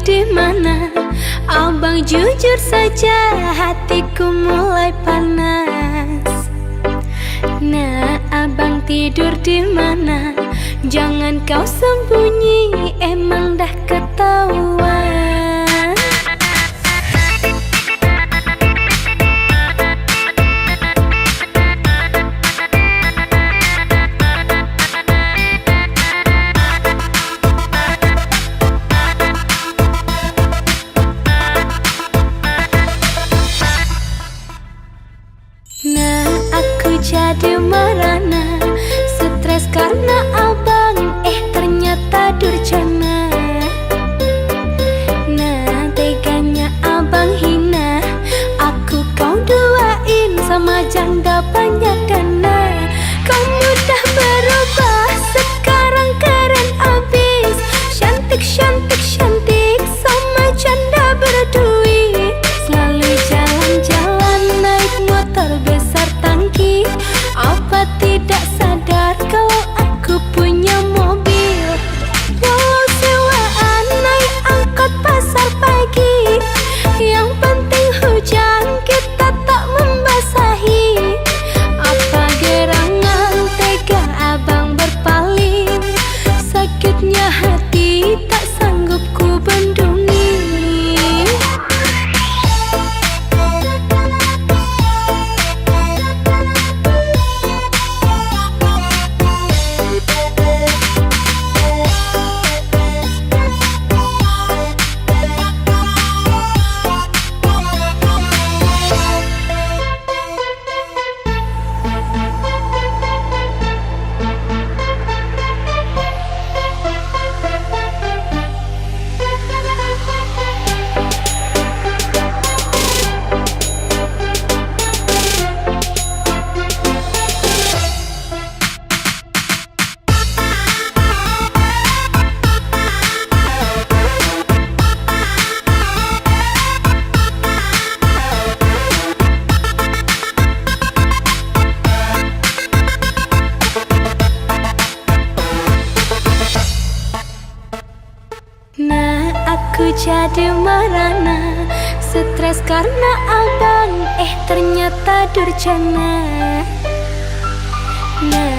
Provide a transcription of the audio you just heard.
di mana? Abang jujur saja, hatiku mulai panas. Nah, abang tidur di mana? Jangan kau sembunyi, emang dah ketahuan. Nah, aku jadi merana, stres karena abang, ternyata durjana. Nah, teganya abang hina, aku kau duain sama janda banyak dana. Kau mudah berubah, sekarang keren abis. Cantik, cantik, cantik, sama janda berduit. Selalu jalan-jalan naik motor besar tangki. Apa tidak sadar kalau aku punya mobil? Walau sewaan naik angkot pasar pagi, yang penting hujan kita tak membasahi. Apa gerangan tega abang berpaling? Sakitnya hati tak sanggup ku bendungi. Nah, aku jadi merana, stres karena abang, ternyata durjana. Nah,